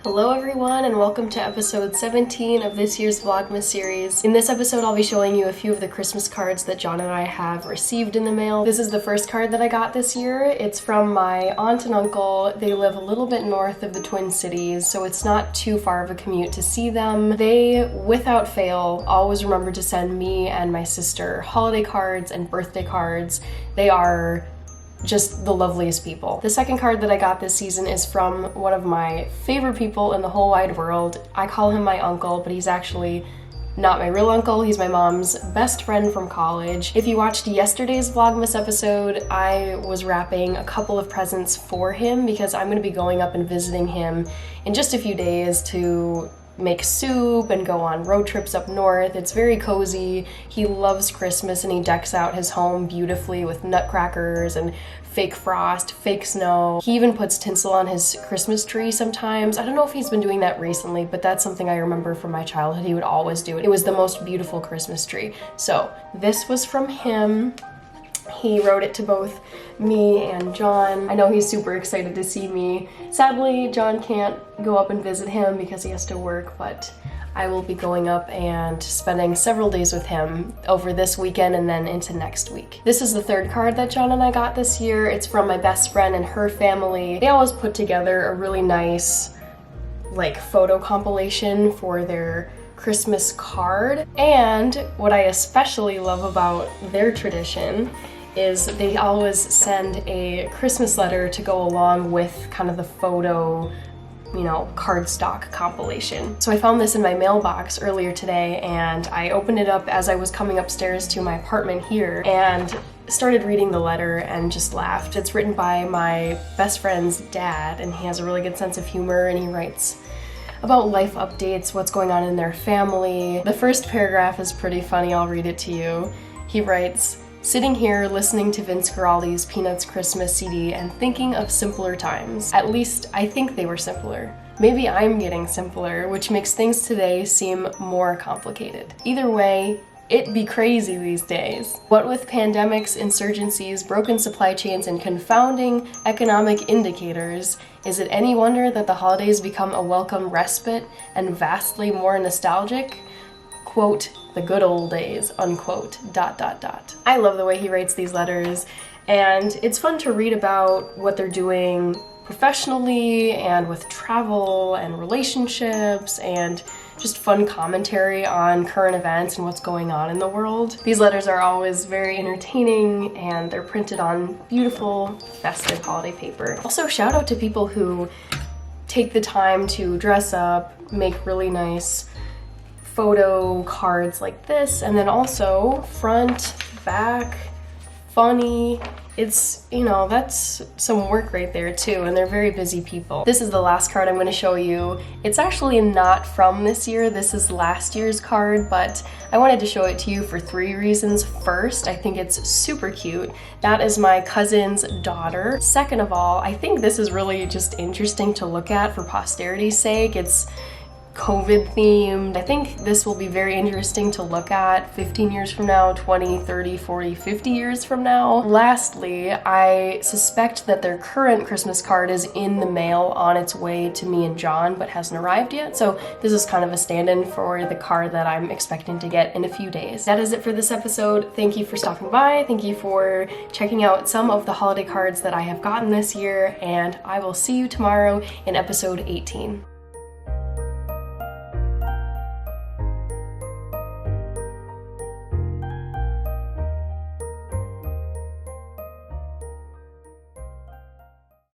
Hello everyone and welcome to episode 17 of this year's Vlogmas series. In this episode I'll be showing you a few of the Christmas cards that John and I have received in the mail. This is the first card that I got this year. It's from my aunt and uncle. They live a little bit north of the Twin Cities, so it's not too far of a commute to see them. They, without fail, always remember to send me and my sister holiday cards and birthday cards. They are just the loveliest people. The second card that I got this season is from one of my favorite people in the whole wide world. I call him my uncle, but he's actually not my real uncle. He's my mom's best friend from college. If you watched yesterday's Vlogmas episode, I was wrapping a couple of presents for him because I'm gonna be going up and visiting him in just a few days to make soup and go on road trips up north. It's very cozy. He loves Christmas and he decks out his home beautifully with nutcrackers and fake frost, fake snow. He even puts tinsel on his Christmas tree sometimes. I don't know if he's been doing that recently, but that's something I remember from my childhood. He would always do it. It was the most beautiful Christmas tree. So this was from him. He wrote it to both me and John. I know he's super excited to see me. Sadly, John can't go up and visit him because he has to work, but I will be going up and spending several days with him over this weekend and then into next week. This is the third card that John and I got this year. It's from my best friend and her family. They always put together a really nice photo compilation for their Christmas card. And what I especially love about their tradition is they always send a Christmas letter to go along with kind of the photo, cardstock compilation. So I found this in my mailbox earlier today and I opened it up as I was coming upstairs to my apartment here and started reading the letter and just laughed. It's written by my best friend's dad and he has a really good sense of humor and he writes about life updates, what's going on in their family. The first paragraph is pretty funny, I'll read it to you. He writes, "Sitting here listening to Vince Guaraldi's Peanuts Christmas CD and thinking of simpler times. At least I think they were simpler. Maybe I'm getting simpler, which makes things today seem more complicated. Either way, it be crazy these days. What with pandemics, insurgencies, broken supply chains, and confounding economic indicators, is it any wonder that the holidays become a welcome respite and vastly more nostalgic? Quote, the good old days, unquote, ... I love the way he writes these letters, and it's fun to read about what they're doing professionally and with travel and relationships and just fun commentary on current events and what's going on in the world. These letters are always very entertaining and they're printed on beautiful, festive holiday paper. Also, shout out to people who take the time to dress up, make really nice photo cards like this, and then also front, back, funny. It's, that's some work right there too, and they're very busy people. This is the last card I'm going to show you. It's actually not from this year, this is last year's card, but I wanted to show it to you for 3 reasons. First, I think it's super cute. That is my cousin's daughter. Second of all, I think this is really just interesting to look at for posterity's sake. It's COVID themed. I think this will be very interesting to look at 15 years from now, 20, 30, 40, 50 years from now. Lastly, I suspect that their current Christmas card is in the mail on its way to me and John, but hasn't arrived yet. So this is kind of a stand-in for the card that I'm expecting to get in a few days. That is it for this episode. Thank you for stopping by. Thank you for checking out some of the holiday cards that I have gotten this year, and I will see you tomorrow in episode 18.